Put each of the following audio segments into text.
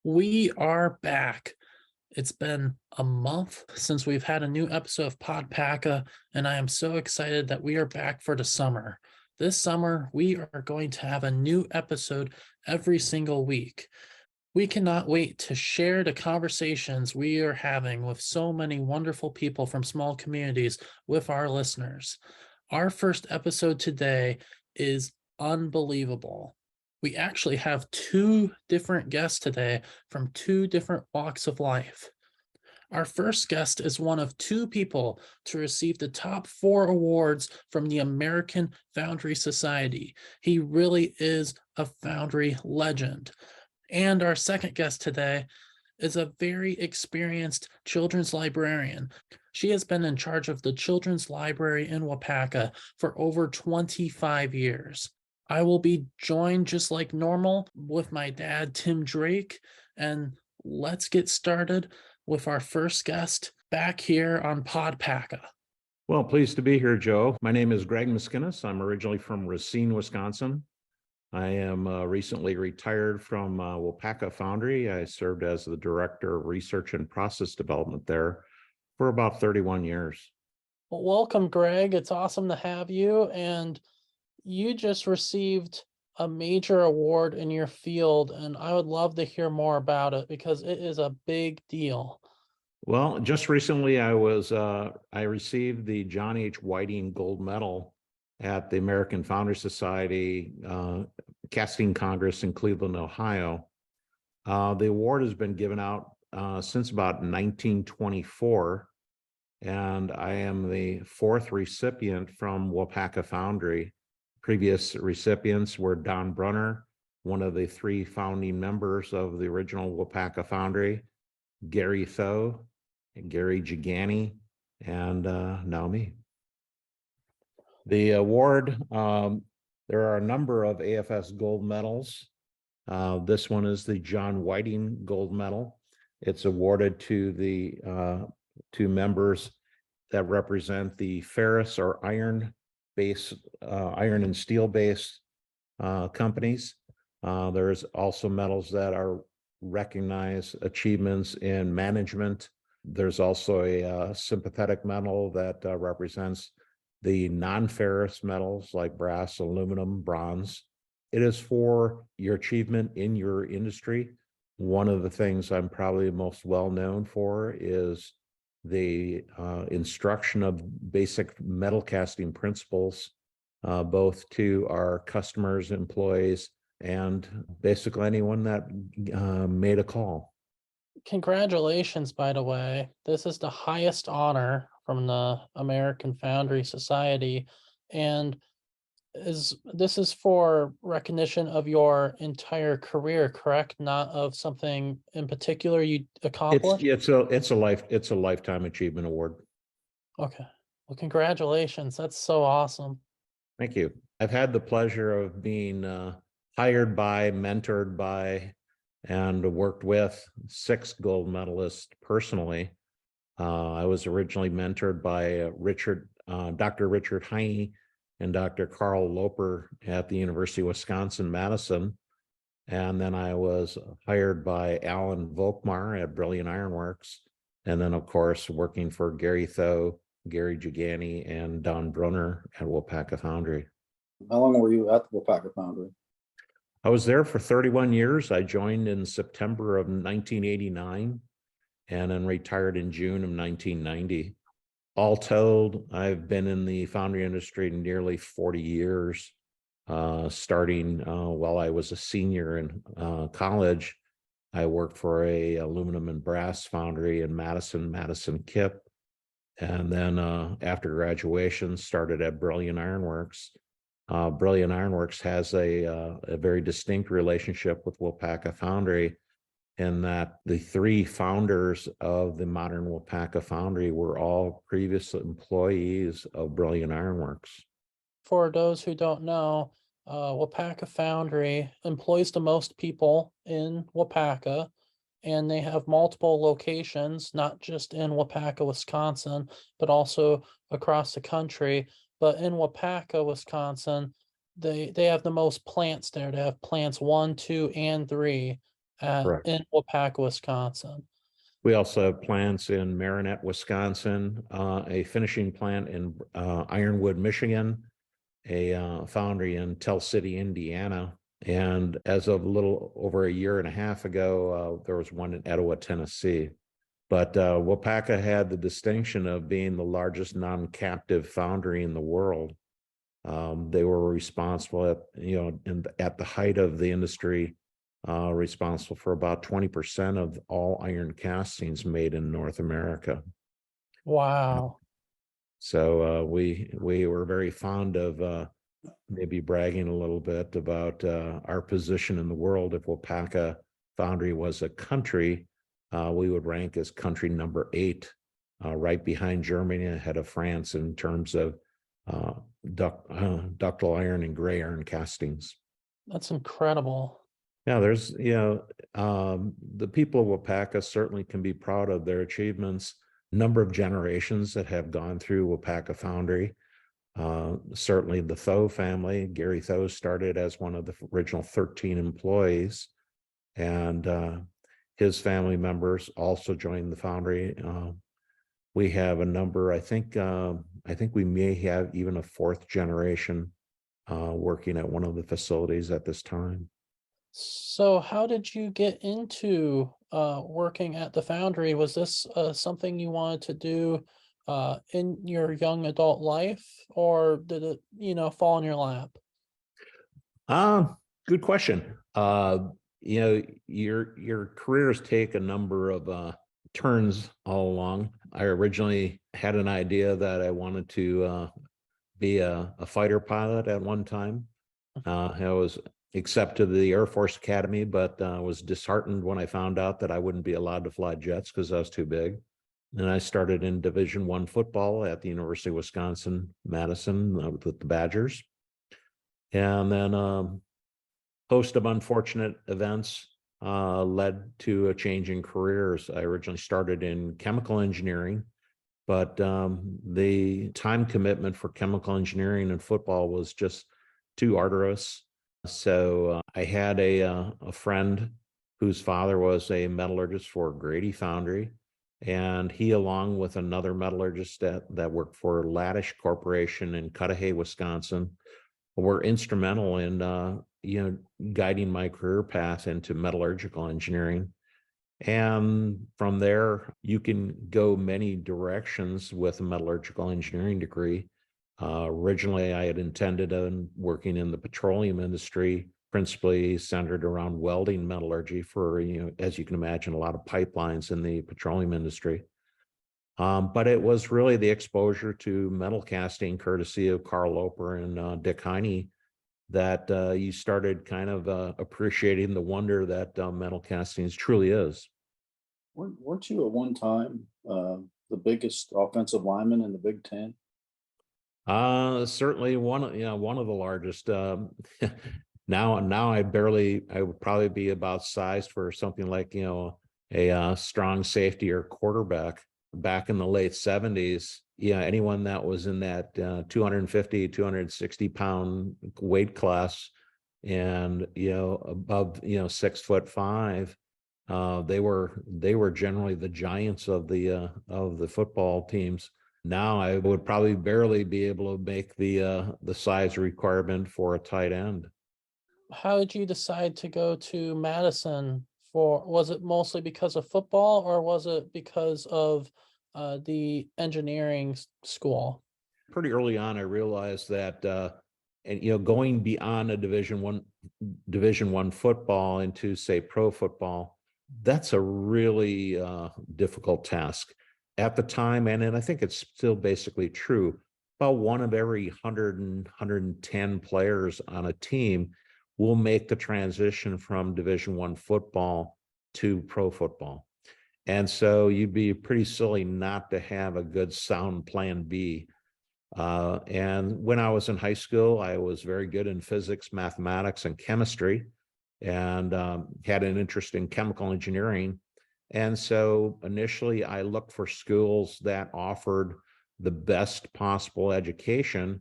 We are back. It's been a month since we've had a new episode of PodPaca, and I am so excited that we are back for the summer. This summer, we are going to have a new episode every single week. We cannot wait to share the conversations we are having with so many wonderful people from small communities with our listeners. Our first episode today is unbelievable. We actually have two different guests today from two different walks of life. Our first guest is one of two people to receive the top 4 awards from the American Foundry Society. He really is a foundry legend. And our second guest today is a very experienced children's librarian. She has been in charge of the Children's Library in Waupaca for over 25 years. I will be joined just like normal with my dad, Tim Drake, and let's get started with our first guest back here on PodPaca. Well, pleased to be here, Joe. My name is Greg Miskinis. I'm originally from Racine, Wisconsin. I am recently retired from Waupaca Foundry. I served as the Director of Research and Process Development there for about 31 years. Well, welcome, Greg. It's awesome to have you. And you just received a major award in your field, and I would love to hear more about it because it is a big deal. Well, just recently I received the John H. Whiting Gold Medal at the American Foundry Society Casting Congress in Cleveland, Ohio. The award has been given out since about 1924, and I am the 4th recipient from Waupaca Foundry. Previous recipients were Don Brunner, one of the 3 founding members of the original Waupaca Foundry, Gary Tho, and Gary Gigani, and now me. The award, there are a number of AFS gold medals. This one is the John Whiting Gold Medal. It's awarded to the two members that represent the ferrous or iron and steel-based companies. There's also medals that are recognized achievements in management. There's also a sympathetic medal that represents the non-ferrous metals like brass, aluminum, bronze. It is for your achievement in your industry. One of the things I'm probably most well known for is the instruction of basic metal casting principles, both to our customers, employees, and basically anyone that made a call. Congratulations, by the way. This is the highest honor from the American Foundry Society, and this is for recognition of your entire career, correct? Not of something in particular you accomplished? It's a lifetime achievement award. Okay. Well, congratulations. That's so awesome. Thank you. I've had the pleasure of being hired by, mentored by, and worked with 6 gold medalists personally. I was originally mentored by Dr. Richard Heine and Dr. Carl Loper at the University of Wisconsin-Madison. And then I was hired by Alan Volkmar at Brilliant Ironworks. And then, of course, working for Gary Tho, Gary Gigani, and Don Brunner at Waupaca Foundry. How long were you at the Waupaca Foundry? I was there for 31 years. I joined in September of 1989 and then retired in June of 1990. All told, I've been in the foundry industry nearly 40 years, starting while I was a senior in college. I worked for a aluminum and brass foundry in Madison Kip. And then after graduation, started at Brilliant Ironworks. Brilliant Ironworks has a very distinct relationship with Waupaca Foundry, in that the 3 founders of the modern Waupaca Foundry were all previous employees of Brilliant Ironworks. For those who don't know, Waupaca Foundry employs the most people in Waupaca, and they have multiple locations, not just in Waupaca, Wisconsin, but also across the country. But in Waupaca, Wisconsin, they have the most plants there. They have plants 1, 2, and 3. Correct. in Waupaca, Wisconsin. We also have plants in Marinette, Wisconsin, a finishing plant in Ironwood, Michigan, a foundry in Tell City, Indiana. And as of a little over a year and a half ago, there was one in Etowah, Tennessee. But Waupaca had the distinction of being the largest non-captive foundry in the world. They were responsible at the height of the industry, responsible for about 20% of all iron castings made in North America. Wow. So we were very fond of maybe bragging a little bit about our position in the world. If Waupaca Foundry was a country, we would rank as country number 8, right behind Germany, ahead of France in terms of ductile iron and gray iron castings. That's incredible. Yeah, there's, the people of Waupaca certainly can be proud of their achievements. Number of generations that have gone through Waupaca Foundry. Certainly the Tho family, Gary Tho started as one of the original 13 employees, and his family members also joined the foundry. We have a number, I think we may have even a 4th generation working at one of the facilities at this time. So how did you get into working at the foundry? Was this something you wanted to do in your young adult life, or did it, fall in your lap? Good question. Your careers take a number of turns all along. I originally had an idea that I wanted to be a fighter pilot at one time. I was accepted to the Air Force Academy, but was disheartened when I found out that I wouldn't be allowed to fly jets because I was too big. And I started in Division I football at the University of Wisconsin-Madison with the Badgers. And then host of unfortunate events led to a change in careers. I originally started in chemical engineering, but the time commitment for chemical engineering and football was just too arduous. So I had a friend whose father was a metallurgist for Grady Foundry, and he, along with another metallurgist that worked for Lattish Corporation in Cudahy, Wisconsin, were instrumental in guiding my career path into metallurgical engineering. And from there, you can go many directions with a metallurgical engineering degree. Originally, I had intended on working in the petroleum industry, principally centered around welding metallurgy for, as you can imagine, a lot of pipelines in the petroleum industry. But it was really the exposure to metal casting, courtesy of Carl Loper and Dick Heine, that you started kind of appreciating the wonder that metal castings truly is. Weren't you at one time the biggest offensive lineman in the Big Ten? Certainly one of the largest. Now I would probably be about sized for something like a strong safety or quarterback. Back in the late 70s, anyone that was in that 250, 260 pound weight class and above 6'5", they were generally the giants of the football teams. Now I would probably barely be able to make the size requirement for a tight end. How did you decide to go to Madison? Was it mostly because of football, or was it because of the engineering school? Pretty early on, I realized that, going beyond a Division I football into, say, pro football, that's a really difficult task. At the time, and I think it's still basically true, about one of every 100 and 110 players on a team will make the transition from Division I football to pro football. And so you'd be pretty silly not to have a good sound plan B. And when I was in high school, I was very good in physics, mathematics, and chemistry, and had an interest in chemical engineering. And so initially I looked for schools that offered the best possible education.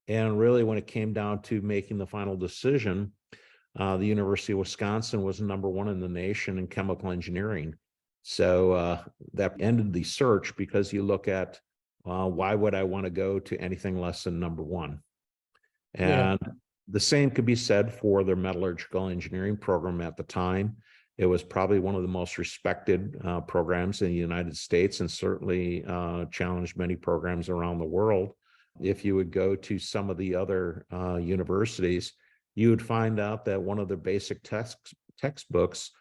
And really, when it came down to making the final decision, the University of Wisconsin was #1 in the nation in chemical engineering. So that ended the search, because you look at why would I want to go to anything less than #1? Yeah. And the same could be said for their metallurgical engineering program at the time. It was probably one of the most respected programs in the United States, and certainly challenged many programs around the world. If you would go to some of the other universities, you would find out that one of the basic textbooks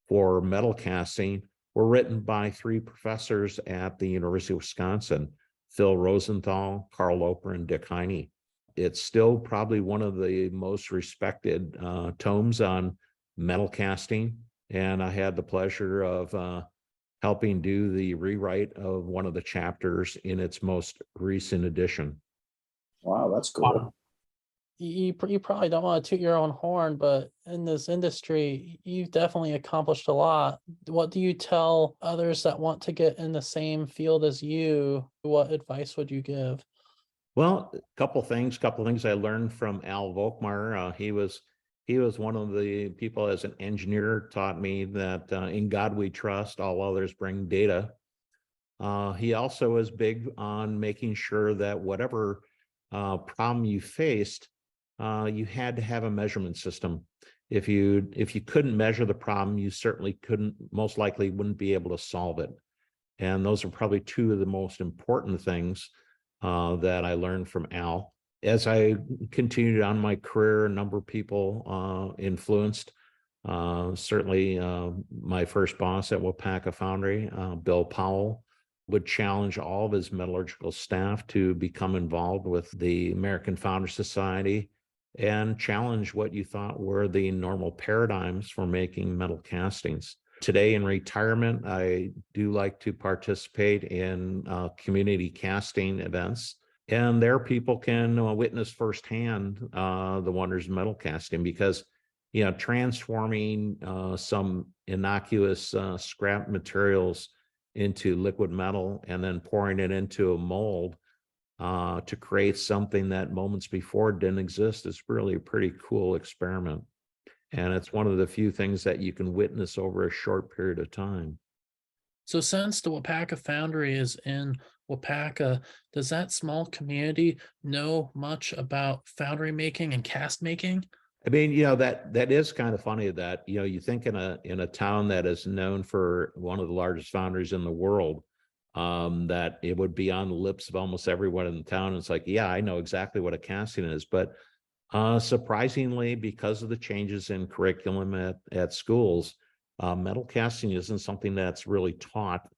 for metal casting were written by 3 professors at the University of Wisconsin: Phil Rosenthal, Carl Loper, and Dick Heine. It's still probably one of the most respected tomes on metal casting. And I had the pleasure of helping do the rewrite of one of the chapters in its most recent edition. Wow, that's cool. You probably don't want to toot your own horn, but in this industry, you've definitely accomplished a lot. What do you tell others that want to get in the same field as you? What advice would you give? Well, a couple things I learned from Al Volkmar. He was one of the people, as an engineer, taught me that in God we trust, all others bring data. He also was big on making sure that whatever problem you faced, you had to have a measurement system. If you couldn't measure the problem, you certainly most likely wouldn't be able to solve it. And those are probably 2 of the most important things that I learned from Al. As I continued on my career, a number of people influenced. Certainly my first boss at Waupaca Foundry, Bill Powell, would challenge all of his metallurgical staff to become involved with the American Foundry Society and challenge what you thought were the normal paradigms for making metal castings. Today in retirement, I do like to participate in community casting events, and there people can witness firsthand the wonders of metal casting, because transforming some innocuous scrap materials into liquid metal and then pouring it into a mold to create something that moments before didn't exist is really a pretty cool experiment. And it's one of the few things that you can witness over a short period of time. So since the Waupaca Foundry is in Waupaca, does that small community know much about foundry making and cast making? I mean, that is kind of funny that, you think in a town that is known for one of the largest foundries in the world, that it would be on the lips of almost everyone in the town. It's like, yeah, I know exactly what a casting is. But surprisingly, because of the changes in curriculum at schools, metal casting isn't something that's really taught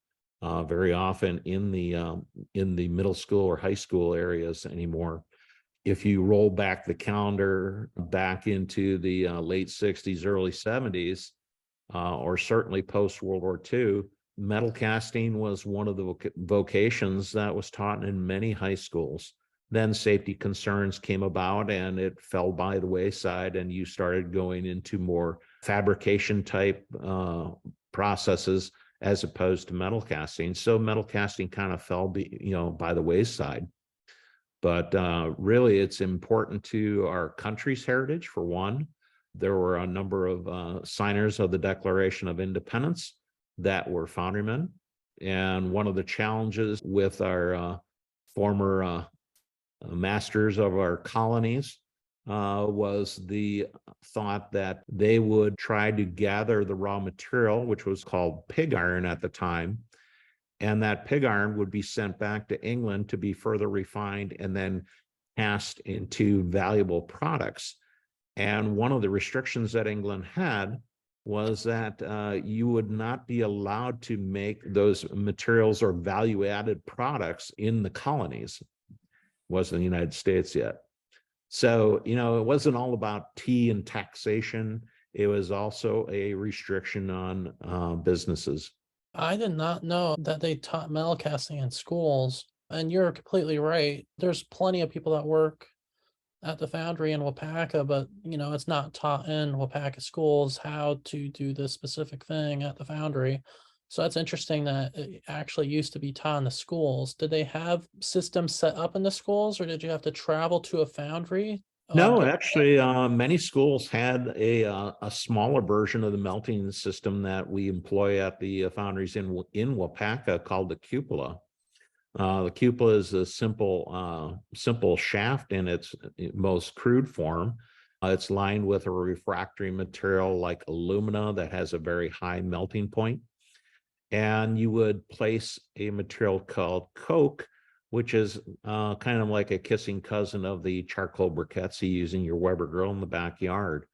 very often in the middle school or high school areas anymore. If you roll back the calendar back into the late 60s, early 70s, or certainly post World War II, metal casting was one of the vocations that was taught in many high schools. Then safety concerns came about and it fell by the wayside, and you started going into more fabrication type processes as opposed to metal casting. So metal casting kind of fell by the wayside. But really, it's important to our country's heritage, for one. There were a number of signers of the Declaration of Independence that were foundrymen. And one of the challenges with our former masters of our colonies was the thought that they would try to gather the raw material, which was called pig iron at the time, and that pig iron would be sent back to England to be further refined and then cast into valuable products. And one of the restrictions that England had was that you would not be allowed to make those materials or value-added products in the colonies. Wasn't the United States yet. So, it wasn't all about tea and taxation. It was also a restriction on businesses. I did not know that they taught metal casting in schools, and you're completely right. There's plenty of people that work at the foundry in Waupaca, but it's not taught in Waupaca schools how to do this specific thing at the foundry. So that's interesting that it actually used to be taught in the schools. Did they have systems set up in the schools, or did you have to travel to a foundry No, But actually, many schools had a smaller version of the melting system that we employ at the foundries in Waupaca called the cupola. The cupola is a simple shaft in its most crude form. It's lined with a refractory material like alumina that has a very high melting point. And you would place a material called coke, which is kind of like a kissing cousin of the charcoal briquettes you use in your Weber grill in the backyard.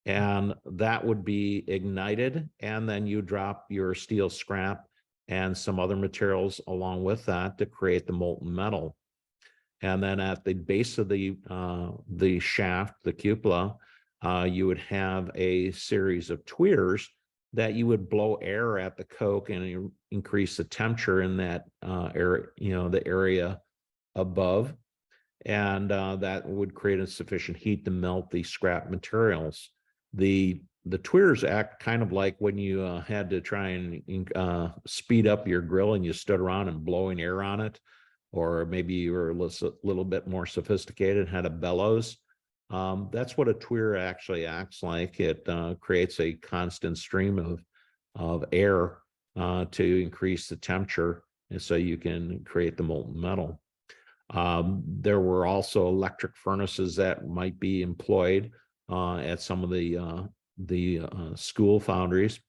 And that would be ignited, and then you drop your steel scrap and some other materials along with that to create the molten metal. And then at the base of the shaft, the cupola, you would have a series of tweeters that you would blow air at the coke and increase the temperature in that area, the area above, and that would create a sufficient heat to melt the scrap materials. The tweeters act kind of like when you had to try and speed up your grill and you stood around and blowing air on it, or maybe you were a little bit more sophisticated, had a bellows. That's what a tweeter actually acts like. It creates a constant stream of air to increase the temperature, and so you can create the molten metal. There were also electric furnaces that might be employed at some of the school foundries.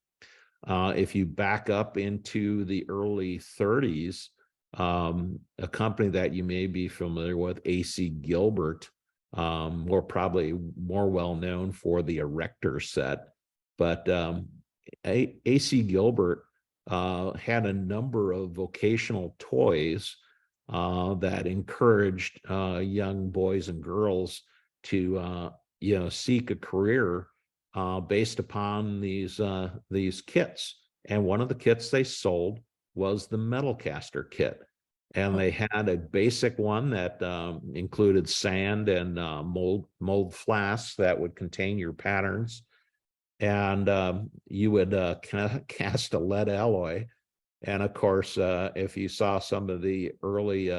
If you back up into the early 30s, a company that you may be familiar with, AC Gilbert, probably more well known for the Erector set, but AC Gilbert had a number of vocational toys that encouraged young boys and girls to seek a career based upon these kits. And one of the kits they sold was the metal caster kit. And they had a basic one that included sand and mold flasks that would contain your patterns. And you would cast a lead alloy. And of course, if you saw some of the early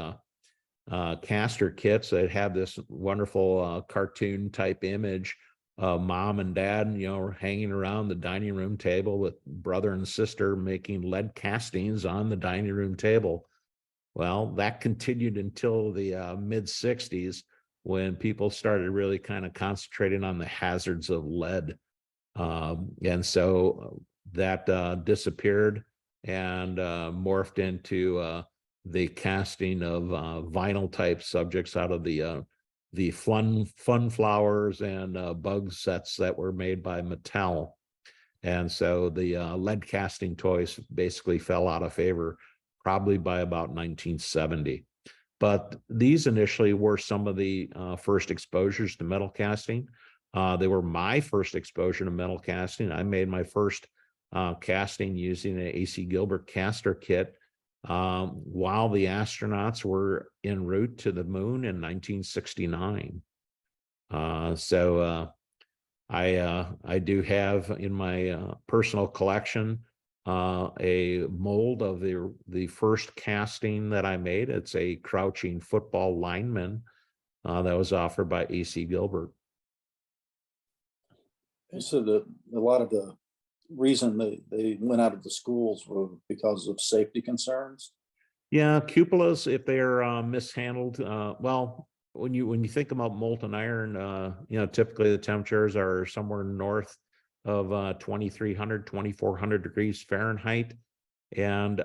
caster kits that have this wonderful cartoon type image of mom and dad, hanging around the dining room table with brother and sister making lead castings on the dining room table. Well, that continued until the mid 60s, when people started really kind of concentrating on the hazards of lead. And so that disappeared and morphed into the casting of vinyl type subjects out of the fun flowers and bug sets that were made by Mattel. And so the lead casting toys basically fell out of favor probably by about 1970. But these initially were some of the first exposures to metal casting. They were my first exposure to metal casting. I made my first casting using an AC Gilbert caster kit while the astronauts were en route to the moon in 1969. I do have in my personal collection a mold of the first casting that I made. It's a crouching football lineman that was offered by AC Gilbert. So a lot of the reason they went out of the schools were because of safety concerns. Yeah, cupolas, if they're mishandled, well, when you think about molten iron, typically the temperatures are somewhere north of 2300, 2400 degrees Fahrenheit. And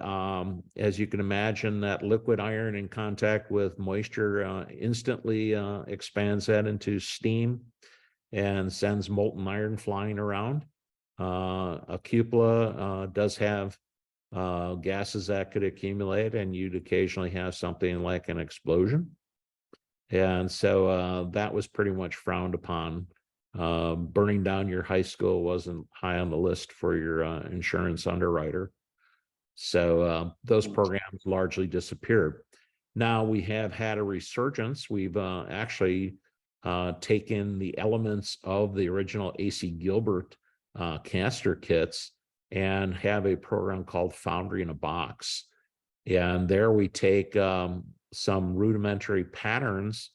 as you can imagine, that liquid iron in contact with moisture instantly expands that into steam and sends molten iron flying around. A cupola does have gases that could accumulate, and you'd occasionally have something like an explosion. And so that was pretty much frowned upon. Burning down your high school wasn't high on the list for your insurance underwriter. So those programs largely disappeared. Now we have had a resurgence. We've actually taken the elements of the original AC Gilbert caster kits and have a program called Foundry in a Box. And there we take some rudimentary patterns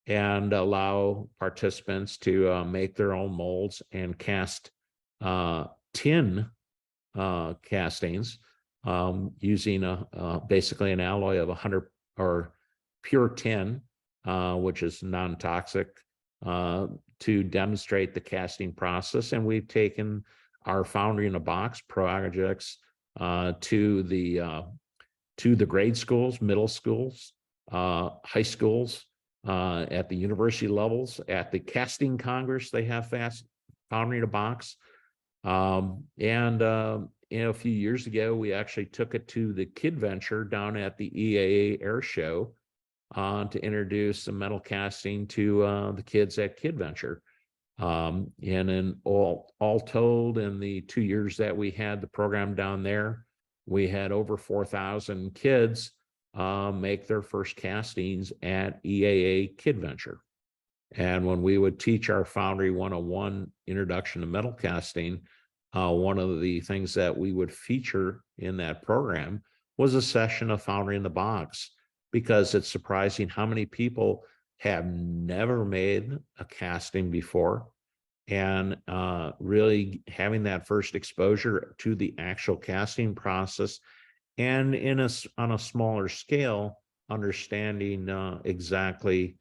and allow participants to make their own molds and cast tin castings using basically an alloy of 100 or pure tin, which is non-toxic, to demonstrate the casting process. And we've taken our Foundry in a Box projects to the grade schools, middle schools, high schools, at the university levels, at the casting congress. They have Foundry in a Box. A few years ago, we actually took it to the Kid Venture down at the EAA Air Show to introduce the metal casting to the kids at Kid Venture. And in all told, in the 2 years that we had the program down there, we had over 4,000 kids make their first castings at EAA Kid Venture. And when we would teach our Foundry 101 Introduction to Metal Casting, one of the things that we would feature in that program was a session of Foundry in the Box, because it's surprising how many people have never made a casting before, and really having that first exposure to the actual casting process, and on a smaller scale, understanding exactly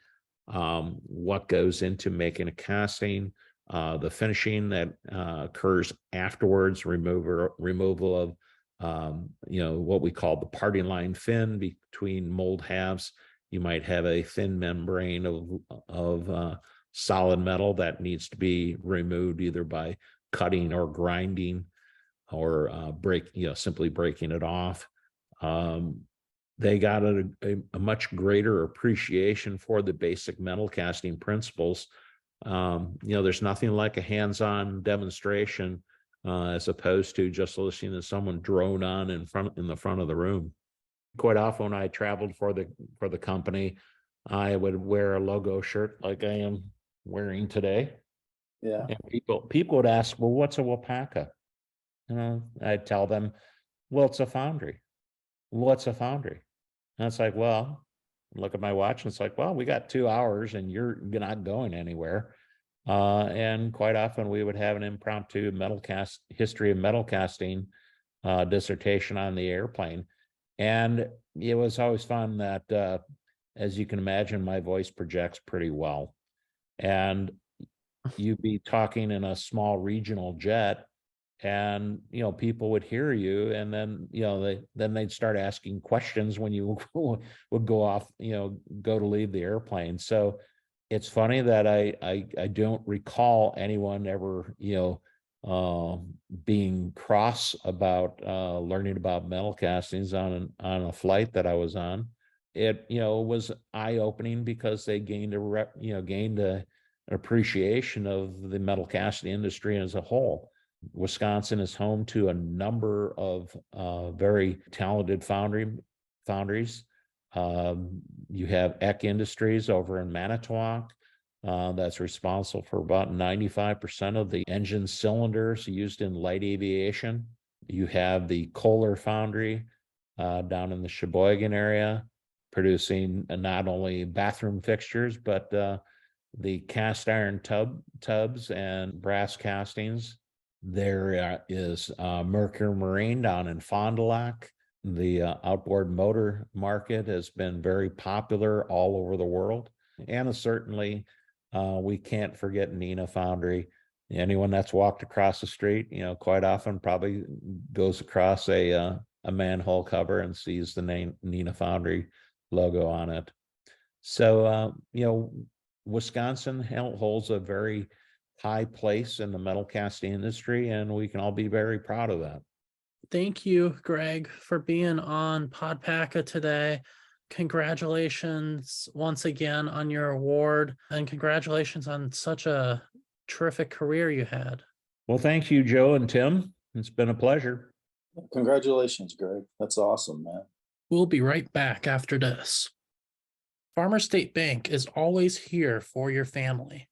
what goes into making a casting, the finishing that occurs afterwards, removal of what we call the parting line fin between mold halves. You might have a thin membrane of solid metal that needs to be removed either by cutting or grinding, or simply breaking it off. They got a much greater appreciation for the basic metal casting principles. There's nothing like a hands-on demonstration as opposed to just listening to someone drone on in the front of the room. Quite often when I traveled for the company, I would wear a logo shirt like I am wearing today. Yeah. And people would ask, well, what's a Waupaca? I'd tell them, well, it's a foundry. What's a foundry? And it's like, well, look at my watch, and it's like, well, we got 2 hours and you're not going anywhere. And quite often we would have an impromptu history of metal casting dissertation on the airplane. And it was always fun that, as you can imagine, my voice projects pretty well. And you'd be talking in a small regional jet, and people would hear you, and then they'd start asking questions when you would go off, go to leave the airplane. So it's funny that I don't recall anyone ever being cross about learning about metal castings on a flight that I was on. It was eye-opening because they gained an appreciation of the metal casting industry as a whole. Wisconsin is home to a number of very talented foundries. You have Eck Industries over in Manitowoc that's responsible for about 95% of the engine cylinders used in light aviation. You have the Kohler Foundry down in the Sheboygan area, producing not only bathroom fixtures, but the cast iron tubs and brass castings. There is Mercury Marine down in Fond du Lac. The outboard motor market has been very popular all over the world. And certainly, we can't forget Neenah Foundry. Anyone that's walked across the street, quite often probably goes across a manhole cover and sees the name Neenah Foundry logo on it. So, Wisconsin holds a very high place in the metal casting industry, and we can all be very proud of that. Thank you, Greg, for being on PodPaca today. Congratulations once again on your award, and congratulations on such a terrific career you had. Well, thank you, Joe and Tim. It's been a pleasure. Congratulations, Greg. That's awesome, man. We'll be right back after this. Farmer State Bank is always here for your family.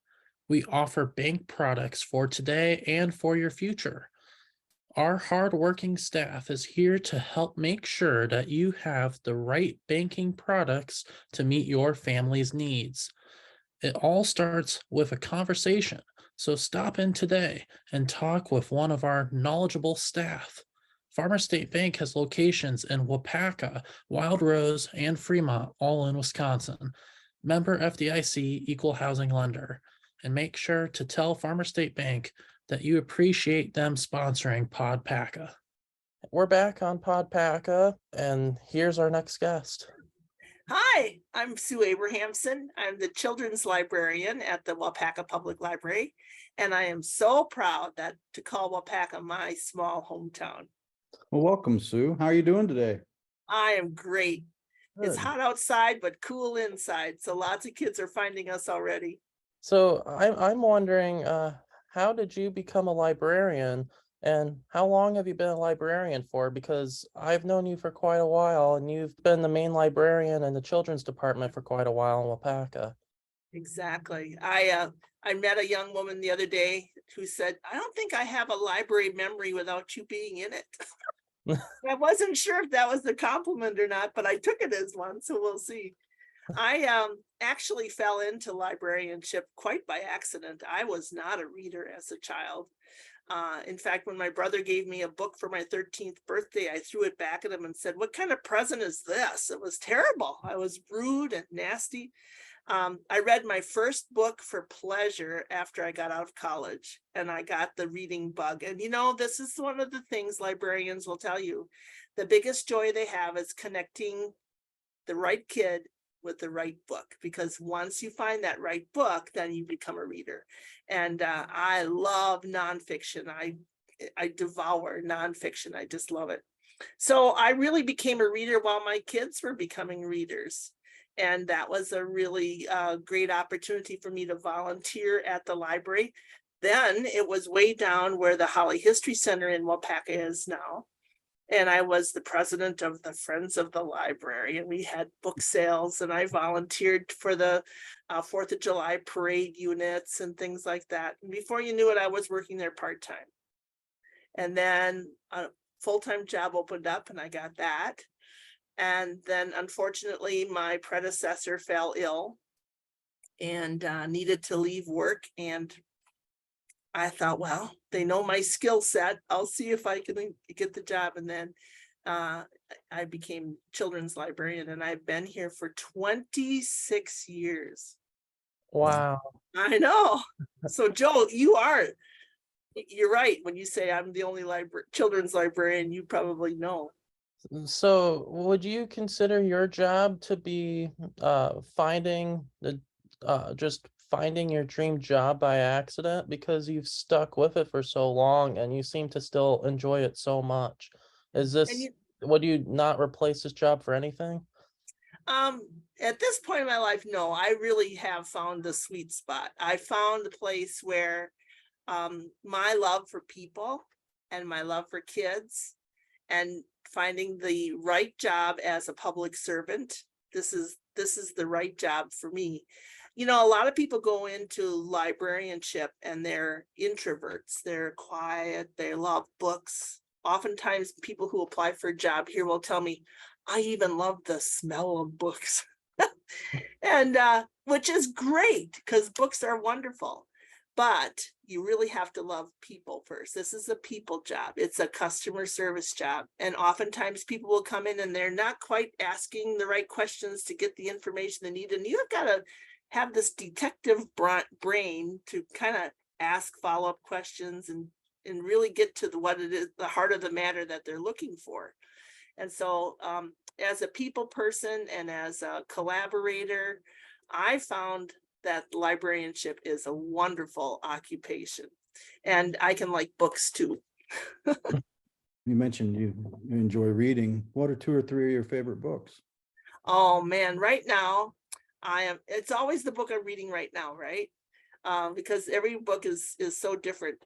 We offer bank products for today and for your future. Our hardworking staff is here to help make sure that you have the right banking products to meet your family's needs. It all starts with a conversation. So stop in today and talk with one of our knowledgeable staff. Farmer State Bank has locations in Waupaca, Wild Rose, and Fremont, all in Wisconsin. Member FDIC equal housing lender. And make sure to tell Farmer State Bank that you appreciate them sponsoring PodPaca. We're back on PodPaca, and here's our next guest. Hi, I'm Sue Abrahamson. I'm the children's librarian at the Waupaca Public Library, and I am so proud to call Waupaca my small hometown. Well, welcome, Sue. How are you doing today? I am great. It's Good. hot outside, but cool inside. So lots of kids are finding us already. So I'm wondering, how did you become a librarian, and how long have you been a librarian for? Because I've known you for quite a while, and you've been the main librarian in the children's department for quite a while in Waupaca. Exactly. I met a young woman the other day who said, "I don't think I have a library memory without you being in it." I wasn't sure if that was a compliment or not, but I took it as one, so we'll see. I actually fell into librarianship quite by accident. I was not a reader as a child. In fact, when my brother gave me a book for my 13th birthday, I threw it back at him and said, "What kind of present is this?" It was terrible. I was rude and nasty. I read my first book for pleasure after I got out of college, and I got the reading bug. And this is one of the things librarians will tell you. The biggest joy they have is connecting the right kid with the right book, because once you find that right book, then you become a reader. And I love nonfiction. I devour nonfiction. I just love it. So I really became a reader while my kids were becoming readers. And that was a really great opportunity for me to volunteer at the library. Then it was way down where the Holly History Center in Waupaca is now. And I was the president of the Friends of the Library, and we had book sales, and I volunteered for the 4th of July parade units and things like that. And before you knew it, I was working there part-time. And then a full-time job opened up, and I got that. And then unfortunately, my predecessor fell ill and needed to leave work. And I thought, well, they know my skill set. I'll see if I can get the job. And then I became children's librarian, and I've been here for 26 years. Wow. I know. So Joe, you're right. When you say I'm the only children's librarian, you probably know. So would you consider your job to be finding your dream job by accident, because you've stuck with it for so long and you seem to still enjoy it so much? Would you not replace this job for anything? At this point in my life, no, I really have found the sweet spot. I found a place where my love for people and my love for kids and finding the right job as a public servant, this is the right job for me. A lot of people go into librarianship and they're introverts, they're quiet, they love books. Oftentimes people who apply for a job here will tell me, "I even love the smell of books." And which is great, because books are wonderful. But you really have to love people first. This is a people job. It's a customer service job. And oftentimes people will come in and they're not quite asking the right questions to get the information they need. And you've got to have this detective brain to kind of ask follow-up questions and really get to what it is, the heart of the matter that they're looking for. And so as a people person and as a collaborator, I found that librarianship is a wonderful occupation, and I can like books too. You mentioned you enjoy reading. What are 2 or 3 of your favorite books? Oh man, right now it's always the book I'm reading right now, right? Because every book is so different.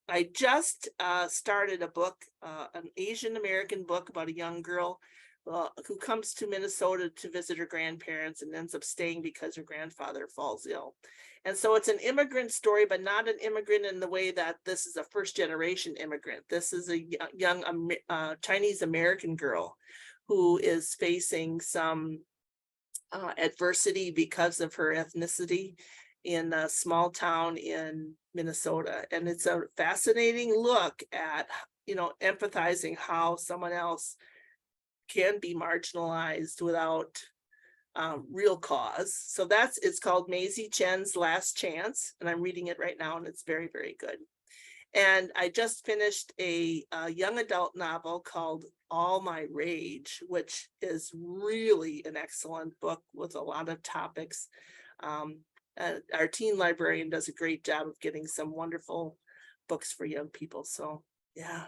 I just started a book, an Asian American book about a young girl who comes to Minnesota to visit her grandparents and ends up staying because her grandfather falls ill. And so it's an immigrant story, but not an immigrant in the way that this is a first generation immigrant. This is a young Chinese American girl who is facing some adversity because of her ethnicity in a small town in Minnesota. And it's a fascinating look at, empathizing how someone else can be marginalized without real cause. So it's called Maisie Chen's Last Chance, and I'm reading it right now, and it's very, very good. And I just finished a young adult novel called All My Rage, which is really an excellent book with a lot of topics. Our teen librarian does a great job of getting some wonderful books for young people. So yeah,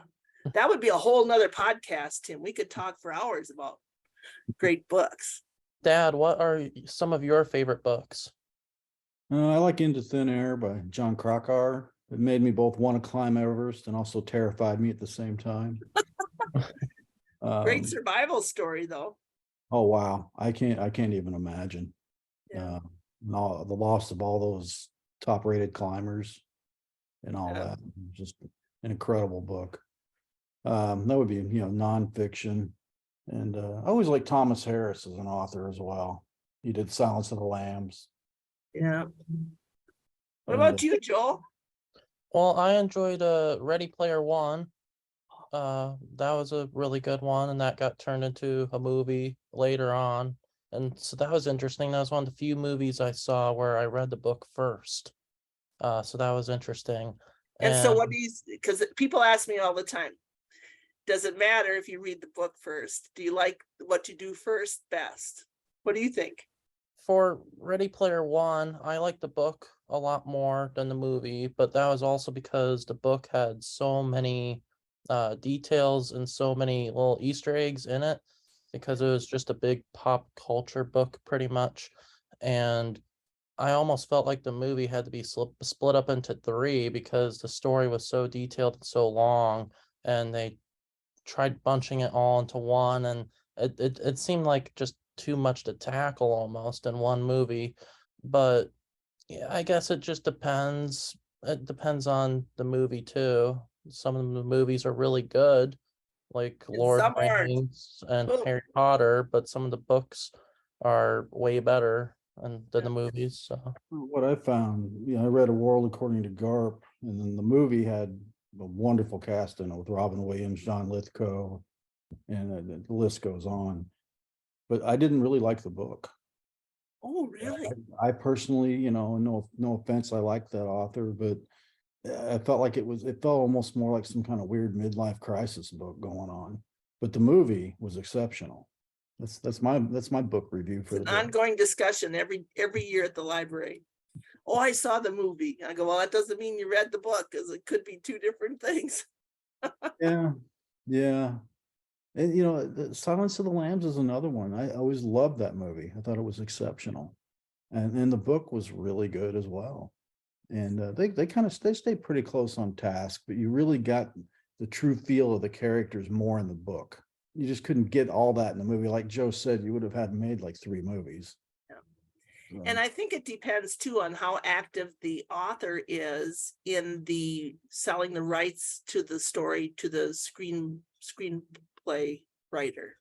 that would be a whole nother podcast, Tim. We could talk for hours about great books. Dad, what are some of your favorite books? I like Into Thin Air by John Krakauer. It made me both want to climb Everest and also terrified me at the same time. Great survival story, though. Oh wow, I can't even imagine. Yeah. The loss of all those top-rated climbers and all Yeah. that. Just an incredible book. That would be nonfiction, and I always like Thomas Harris as an author as well. He did Silence of the Lambs. Yeah. What And, about you, Joel? Well, I enjoyed Ready Player One. That was a really good one, and that got turned into a movie later on. And so that was interesting. That was one of the few movies I saw where I read the book first. So that was interesting. And so what do you, because people ask me all the time, does it matter if you read the book first? Do you like what you do first best? What do you think? For Ready Player One, I like the book a lot more than the movie, but that was also because the book had so many details and so many little Easter eggs in it, because it was just a big pop culture book pretty much. And I almost felt like the movie had to be split up into three because the story was so detailed and so long, and they tried bunching it all into one, and it seemed like just too much to tackle almost in one movie. But yeah, I guess it just depends. It depends on the movie too. Some of the movies are really good, like And Lord of some the aren't. Rings and Oh. Harry Potter, but some of the books are way better than the movies. So what I found, I read A World According to Garp, and then the movie had a wonderful cast in it with Robin Williams, John Lithgow, and the list goes on. But I didn't really like the book. Oh, really? I personally, no offense, I like that author, but I felt like it felt almost more like some kind of weird midlife crisis book going on. But the movie was exceptional. That's my book review It's for an the day. ongoing discussion every year at the library. Oh, I saw the movie. I go, well, that doesn't mean you read the book, because it could be two different things. Yeah. And the Silence of the Lambs is another one. I always loved that movie. I thought it was exceptional. And the book was really good as well. And they stayed pretty close on task, but you really got the true feel of the characters more in the book. You just couldn't get all that in the movie. Like Joe said, you would have had made like 3 movies. Yeah. And I think it depends too on how active the author is in the selling the rights to the story to the screenplay writer.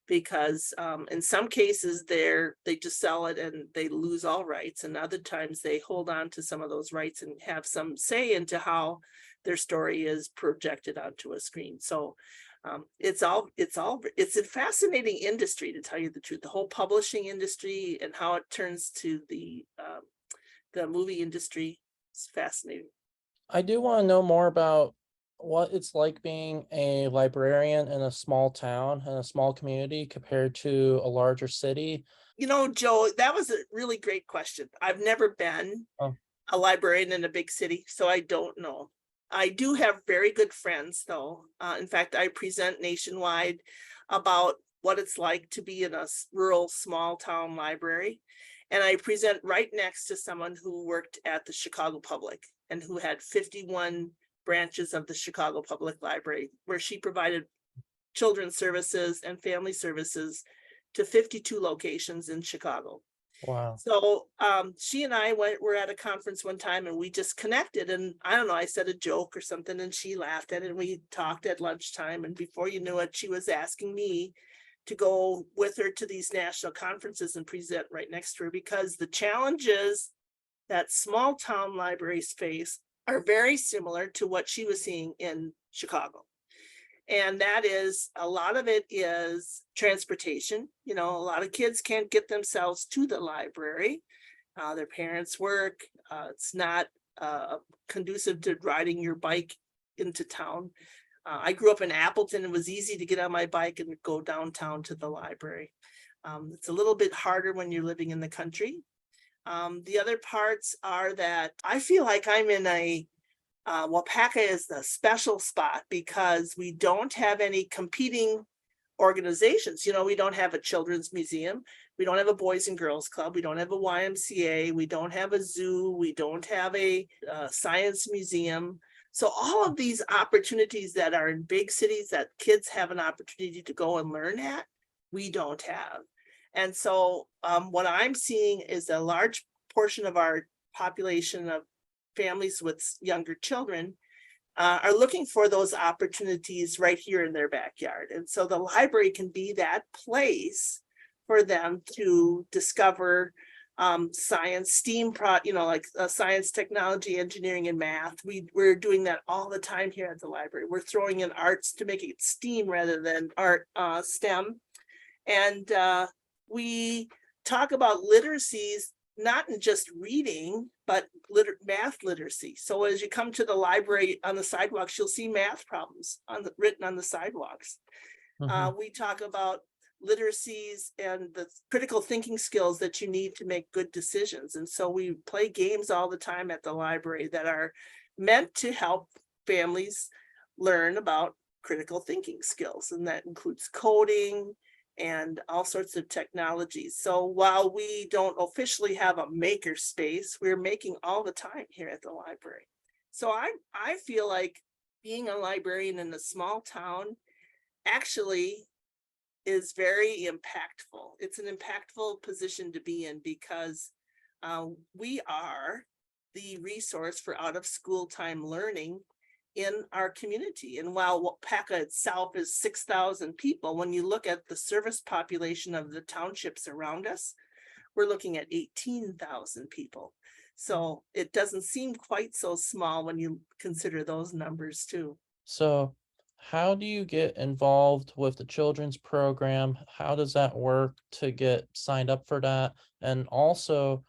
Because in some cases they just sell it and they lose all rights, and other times they hold on to some of those rights and have some say into how their story is projected onto a screen. So it's a fascinating industry, to tell you the truth, the whole publishing industry and how it turns to the movie industry. It's fascinating. I do want to know more about what it's like being a librarian in a small town and a small community compared to a larger city. Joe, that was a really great question. I've never been a librarian in a big city, so I don't know. I do have very good friends, though. In fact, I present nationwide about what it's like to be in a rural small town library. And I present right next to someone who worked at the Chicago Public and who had 51 branches of the Chicago Public Library, where she provided children's services and family services to 52 locations in Chicago. Wow. So she and I were at a conference one time, and we just connected, and I don't know, I said a joke or something and she laughed at it, and we talked at lunchtime, and before you knew it, she was asking me to go with her to these national conferences and present right next to her, because the challenges that small town libraries face are very similar to what she was seeing in Chicago. And that is, a lot of it is transportation. You know, a lot of kids can't get themselves to the library. Their parents work. It's not conducive to riding your bike into town. I grew up in Appleton. It was easy to get on my bike and go downtown to the library. It's a little bit harder when you're living in the country. The other parts are that I feel like I'm in a Waupaca is the special spot because we don't have any competing organizations. You know, we don't have a children's museum. We don't have a Boys and Girls Club. We don't have a YMCA. We don't have a zoo. We don't have a science museum. So all of these opportunities that are in big cities that kids have an opportunity to go and learn at, we don't have. And so what I'm seeing is a large portion of our population of families with younger children are looking for those opportunities right here in their backyard. And so the library can be that place for them to discover science, STEAM, like science, technology, engineering, and math. We're doing that all the time here at the library. We're throwing in arts to make it STEAM rather than art, STEM. And we talk about literacies, not in just reading, but math literacy. So as you come to the library on the sidewalks, you'll see math problems written on the sidewalks. We talk about literacies and the critical thinking skills that you need to make good decisions. And so we play games all the time at the library that are meant to help families learn about critical thinking skills. And that includes coding and all sorts of technologies. So while we don't officially have a maker space, we're making all the time here at the library. So I feel like being a librarian in a small town actually is very impactful. It's an impactful position to be in because we are the resource for out of school time learning in our community. And while Waupaca itself is 6,000 people, when you look at the service population of the townships around us, we're looking at 18,000 people. So it doesn't seem quite so small when you consider those numbers too. So how do you get involved with the children's program? How does that work to get signed up for that? And also,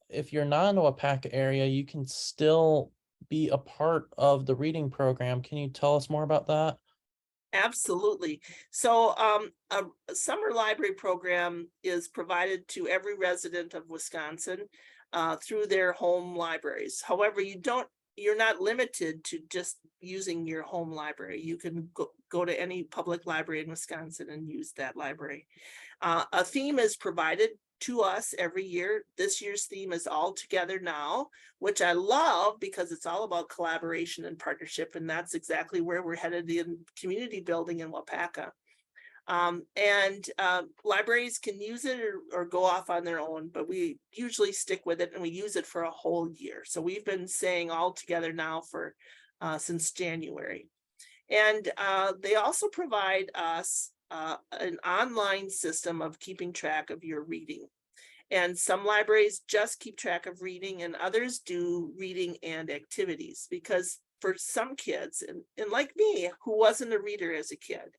if you're not in the Waupaca area, you can still be a part of the reading program. Can you tell us more about that? Absolutely. So a summer library program is provided to every resident of Wisconsin through their home libraries. However, you're not limited to just using your home library. You can go to any public library in Wisconsin and use that library. A theme is provided to us every year. This year's theme is All Together Now, which I love because it's all about collaboration and partnership. And that's exactly where we're headed in community building in Waupaca. Libraries can use it or go off on their own, but we usually stick with it and we use it for a whole year. So we've been saying All Together Now for since January. And they also provide us an online system of keeping track of your reading. And some libraries just keep track of reading and others do reading and activities, because for some kids, and like me, who wasn't a reader as a kid,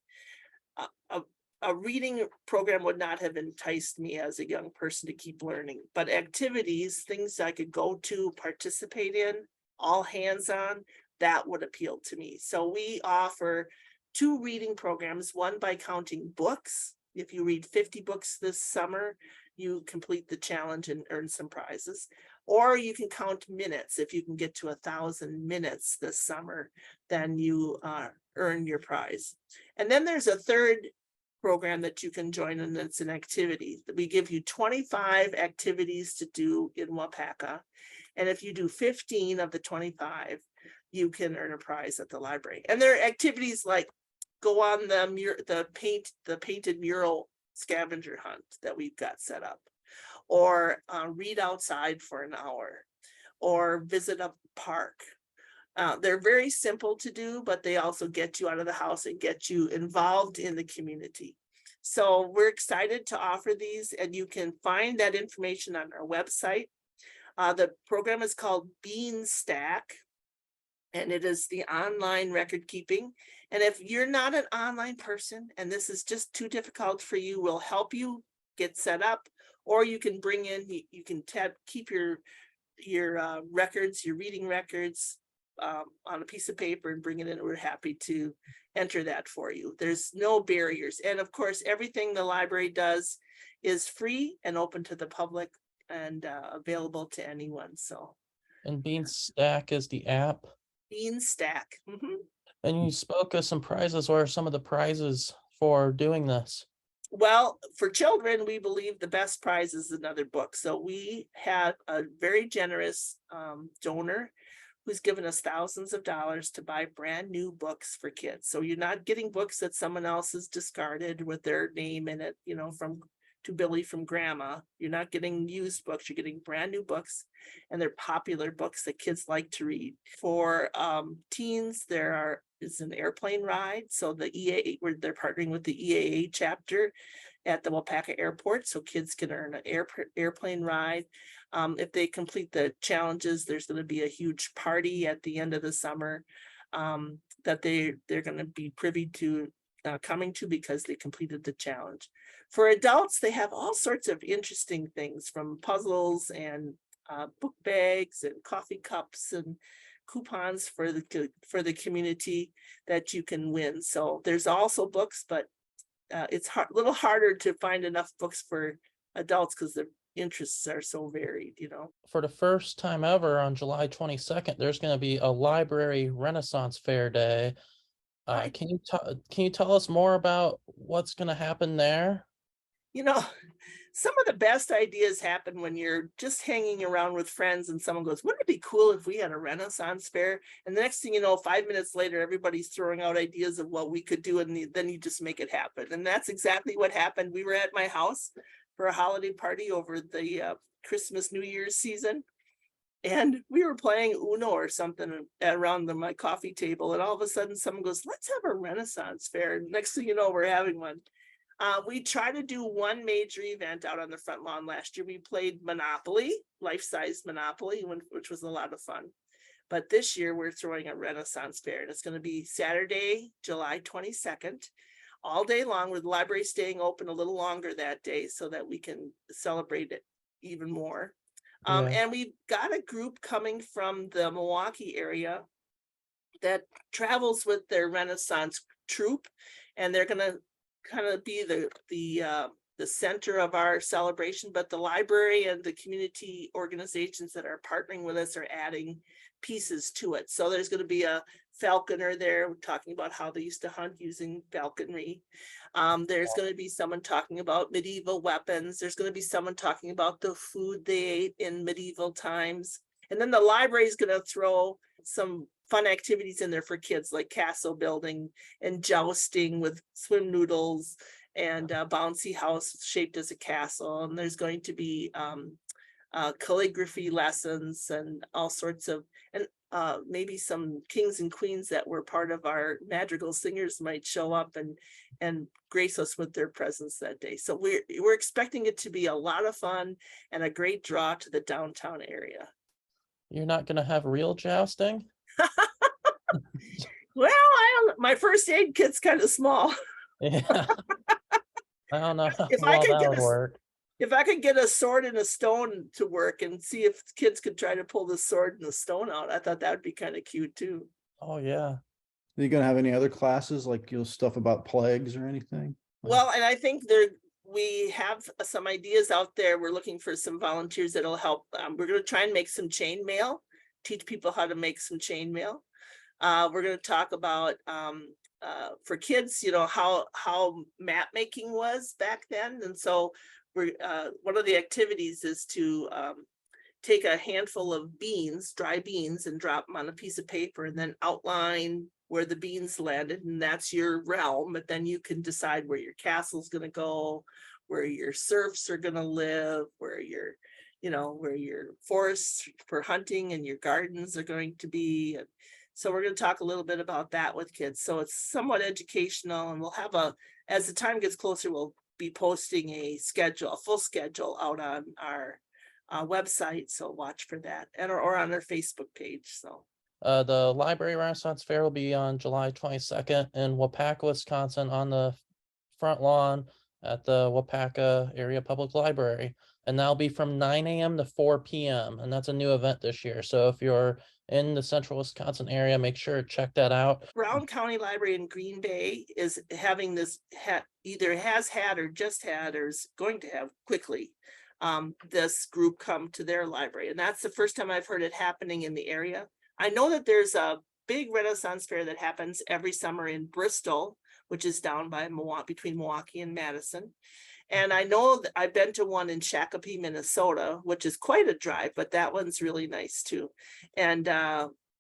a reading program would not have enticed me as a young person to keep learning. But activities, things I could go to, participate in, all hands on, that would appeal to me. So we offer 2 reading programs, one by counting books. If you read 50 books this summer, you complete the challenge and earn some prizes. Or you can count minutes. If you can get to 1,000 minutes this summer, then you earn your prize. And then there's a third program that you can join, and it's an activity. We give you 25 activities to do in Waupaca. And if you do 15 of the 25, you can earn a prize at the library. And there are activities like go on the painted mural scavenger hunt that we've got set up, or read outside for an hour, or visit a park. They're very simple to do, but they also get you out of the house and get you involved in the community. So we're excited to offer these, and you can find that information on our website. The program is called Bean Stack, and it is the online record keeping. And if you're not an online person and this is just too difficult for you, we'll help you get set up, or you can bring in, you can keep your records, your reading records on a piece of paper and bring it in. We're happy to enter that for you. There's no barriers. And of course, everything the library does is free and open to the public and available to anyone. So. And Bean Stack is the app. Bean Stack. And you spoke of some prizes. What are some of the prizes for doing this? Well, for children, we believe the best prize is another book. So we had a very generous donor who's given us thousands of dollars to buy brand new books for kids. So you're not getting books that someone else has discarded with their name in it, you know, from To Billy from Grandma. You're not getting used books, you're getting brand new books, and they're popular books that kids like to read. For teens, is an airplane ride. So the EAA, they're partnering with the EAA chapter at the Waupaca airport, so kids can earn an airplane ride. If they complete the challenges, there's going to be a huge party at the end of the summer that they're going to be privy to coming to because they completed the challenge. For adults, they have all sorts of interesting things, from puzzles and book bags and coffee cups and coupons for the community that you can win. So there's also books, but it's a little harder to find enough books for adults because the interests are so varied, you know. For the first time ever on July 22nd, there's going to be a library Renaissance Fair Day. Can you tell us more about what's going to happen there? You know, some of the best ideas happen when you're just hanging around with friends and someone goes, wouldn't it be cool if we had a Renaissance fair? And the next thing you know, 5 minutes later, everybody's throwing out ideas of what we could do, and then you just make it happen. And that's exactly what happened. We were at my house for a holiday party over the Christmas, New Year's season. And we were playing Uno or something around my coffee table. And all of a sudden someone goes, let's have a Renaissance fair. Next thing you know, we're having one. We tried to do one major event out on the front lawn last year. We played Monopoly, life-size Monopoly, which was a lot of fun. But this year we're throwing a Renaissance fair, and it's going to be Saturday, July 22nd, all day long, with the library staying open a little longer that day so that we can celebrate it even more. And we've got a group coming from the Milwaukee area that travels with their Renaissance troupe, and they're going to kind of be the center of our celebration. But the library and the community organizations that are partnering with us are adding pieces to it. So there's going to be a falconer there talking about how they used to hunt using falconry. There's going to be someone talking about medieval weapons. There's going to be someone talking about the food they ate in medieval times. And then the library is going to throw some fun activities in there for kids, like castle building and jousting with swim noodles and a bouncy house shaped as a castle. And there's going to be calligraphy lessons and all sorts of, and maybe some kings and queens that were part of our madrigal singers might show up and grace us with their presence that day. So we're expecting it to be a lot of fun and a great draw to the downtown area. You're not going to have real jousting? Well, my first aid kit's kind of small. Yeah. I don't know how If well I could that get would work. If I could get a sword and a stone to work and see if kids could try to pull the sword and the stone out, I thought that would be kind of cute too. Oh yeah. Are you gonna have any other classes, like stuff about plagues or anything? Well, and I think we have some ideas out there. We're looking for some volunteers that'll help. We're going to try and make some chain mail, teach people how to make some chain mail. We're going to talk about for kids, you know, how map making was back then. And so we're one of the activities is to take a handful of beans, dry beans, and drop them on a piece of paper and then outline where the beans landed, and that's your realm. But then you can decide where your castle's going to go, where your serfs are going to live, where your, you know, where your forests for hunting and your gardens are going to be. So we're going to talk a little bit about that with kids. So it's somewhat educational, and we'll have as the time gets closer, we'll be posting a full schedule out on our website. So watch for that, and or on our Facebook page. So The Library Renaissance Fair will be on July 22nd in Waupaca, Wisconsin, on the front lawn at the Waupaca Area Public Library. And that'll be from 9 a.m. to 4 p.m. And that's a new event this year. So if you're in the central Wisconsin area, make sure to check that out. Brown County Library in Green Bay is having this, either has had or just had or is going to have quickly this group come to their library. And that's the first time I've heard it happening in the area. I know that there's a big Renaissance Fair that happens every summer in Bristol, which is down by between Milwaukee and Madison. And I know that I've been to one in Shakopee, Minnesota, which is quite a drive, but that one's really nice too. And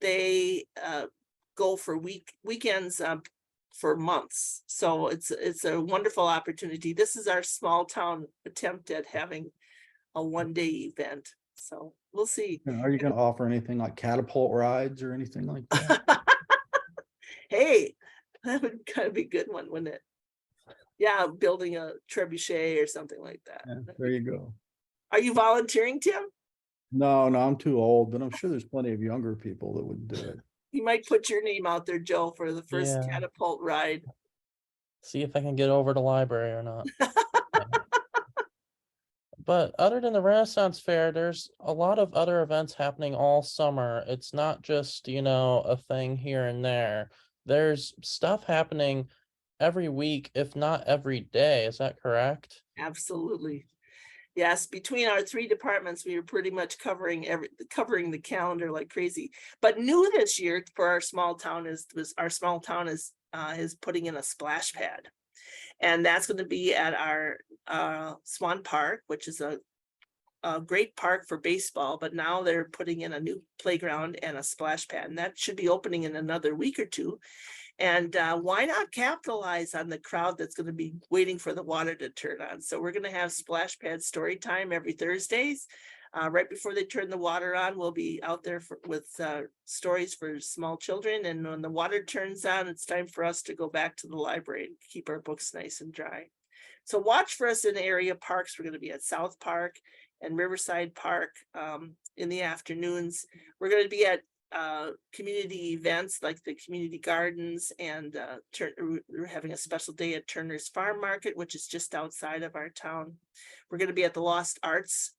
they go for weekends for months. So it's a wonderful opportunity. This is our small town attempt at having a one-day event. So we'll see. Are you going to offer anything like catapult rides or anything like that? Hey, that would kind of be a good one, wouldn't it? Yeah, building a trebuchet or something like that. Yeah, there you go. Are you volunteering, Tim? No, I'm too old, but I'm sure there's plenty of younger people that would do it. You might put your name out there, Joe, for the first Yeah. catapult ride. See if I can get over to the library or not. But other than the Renaissance Fair, there's a lot of other events happening all summer. It's not just, a thing here and there. There's stuff happening every week, if not every day. Is that correct? Absolutely. Yes, between our three departments, we were pretty much covering the calendar like crazy. But new this year for our small town is putting in a splash pad. And that's going to be at our Swan Park, which is a great park for baseball, but now they're putting in a new playground and a splash pad, and that should be opening in another week or two. And why not capitalize on the crowd that's going to be waiting for the water to turn on? So we're going to have splash pad story time every Thursdays. Right before they turn the water on, we'll be out there with stories for small children. And when the water turns on, it's time for us to go back to the library and keep our books nice and dry. So watch for us in area parks. We're going to be at South Park and Riverside Park in the afternoons. We're going to be at community events like the community gardens, and we're having a special day at Turner's Farm Market, which is just outside of our town. We're going to be at the Lost Arts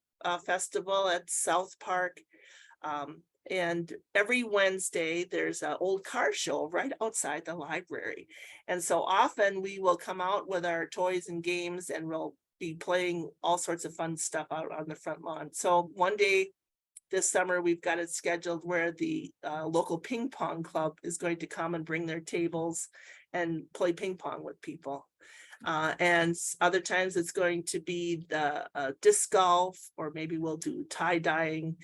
Festival at South Park. And every Wednesday there's an old car show right outside the library. And so often we will come out with our toys and games, and we'll be playing all sorts of fun stuff out on the front lawn. So one day this summer, we've got it scheduled where the local ping pong club is going to come and bring their tables and play ping pong with people. And other times it's going to be the disc golf, or maybe we'll do tie dyeing.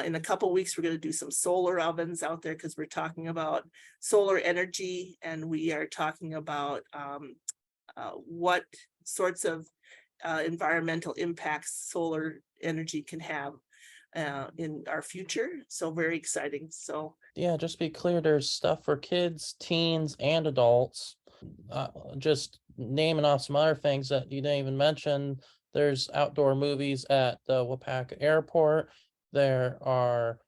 In a couple of weeks, we're going to do some solar ovens out there because we're talking about solar energy, and we are talking about what sorts of environmental impacts solar energy can have in our future. So very exciting. So Yeah, just be clear, there's stuff for kids, teens, and adults. Just naming off some other things that you didn't even mention. There's outdoor movies at the Waupaca Airport. There are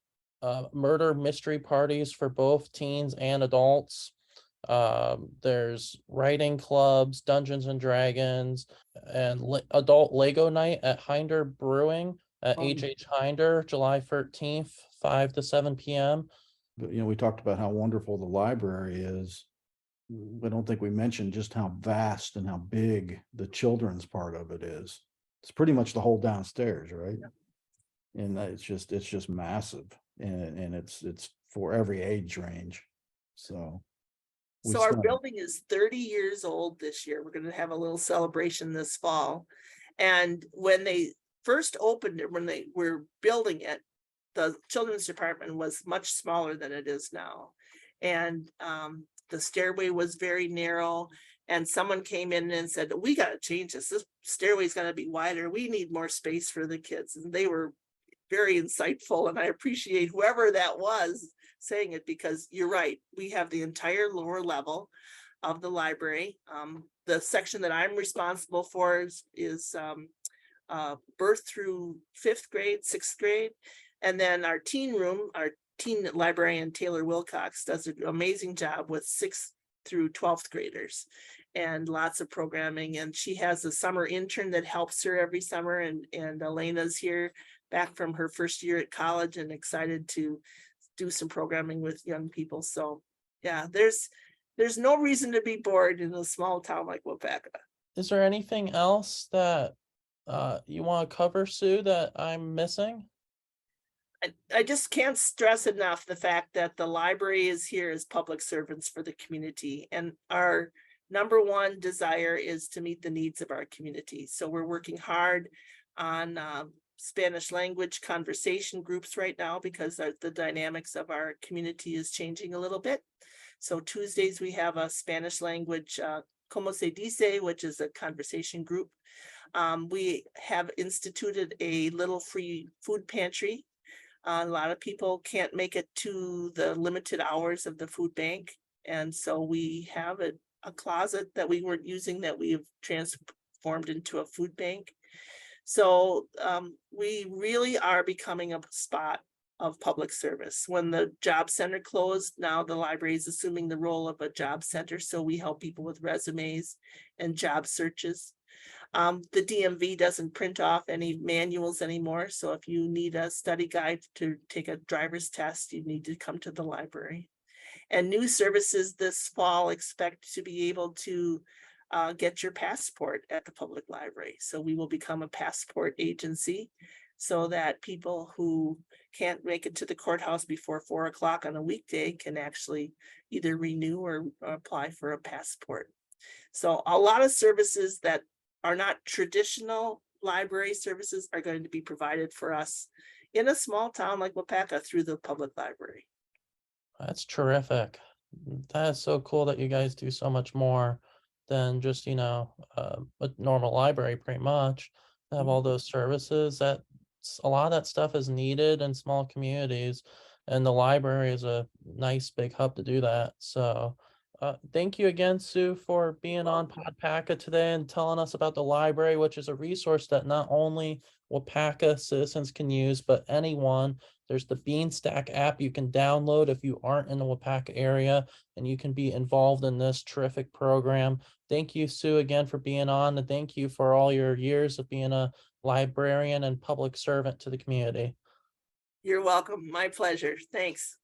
murder mystery parties for both teens and adults. There's writing clubs, Dungeons and Dragons, and adult Lego night at Hinder Brewing at H.H. Hinder, July 13th, 5 to 7 p.m. But, we talked about how wonderful the library is. I don't think we mentioned just how vast and how big the children's part of it is. It's pretty much the whole downstairs, right? Yeah. And it's just massive, and it's for every age range. So our building is 30 years old this year. We're going to have a little celebration this fall. And when they first opened it, when they were building it, the children's department was much smaller than it is now. And the stairway was very narrow, and someone came in and said, we got to change this. This stairway's got to be wider. We need more space for the kids. And they were very insightful, and I appreciate whoever that was saying it, because you're right. We have the entire lower level of the library the section that I'm responsible for is birth through 5th grade, 6th grade. And then our teen room, our teen librarian, Taylor Wilcox, does an amazing job with 6th through 12th graders and lots of programming. And she has a summer intern that helps her every summer. And Elena's here back from her first year at college and excited to do some programming with young people. So yeah, there's no reason to be bored in a small town like Waupaca. Is there anything else that you want to cover, Sue, that I'm missing? I just can't stress enough the fact that the library is here as public servants for the community. And our number one desire is to meet the needs of our community. So we're working hard on Spanish language conversation groups right now because the dynamics of our community is changing a little bit. So Tuesdays we have a Spanish language Como se dice, which is a conversation group. We have instituted a little free food pantry. A lot of people can't make it to the limited hours of the food bank. And so we have a closet that we weren't using that we have transformed into a food bank. So we really are becoming a spot of public service. When the job center closed, now the library is assuming the role of a job center. So we help people with resumes and job searches. The DMV doesn't print off any manuals anymore. So if you need a study guide to take a driver's test, you need to come to the library. And new services this fall expect to be able to get your passport at the public library. So we will become a passport agency so that people who can't make it to the courthouse before 4 o'clock on a weekday can actually either renew or apply for a passport. So a lot of services that are not traditional library services are going to be provided for us in a small town like Waupaca through the public library. That's terrific. That is so cool that you guys do so much more than just, you know, a normal library, pretty much. They have all those services. That a lot of that stuff is needed in small communities, and the library is a nice big hub to do that. So thank you again, Sue, for being on PodPaca today and telling us about the library, which is a resource that not only Waupaca citizens can use, but anyone. There's the Beanstack app you can download if you aren't in the Waupaca area, and you can be involved in this terrific program. Thank you, Sue, again for being on, and thank you for all your years of being a librarian and public servant to the community. You're welcome. My pleasure. Thanks.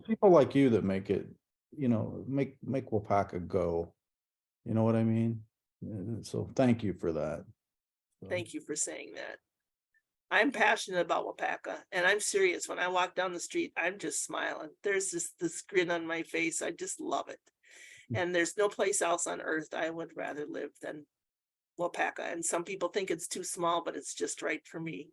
People like you that make it, you know, make Waupaca go. You know what I mean? So thank you for that. Thank you for saying that. I'm passionate about Waupaca, and I'm serious. When I walk down the street, I'm just smiling. There's just this grin on my face. I just love it. And there's no place else on earth I would rather live than Waupaca. And some people think it's too small, but it's just right for me.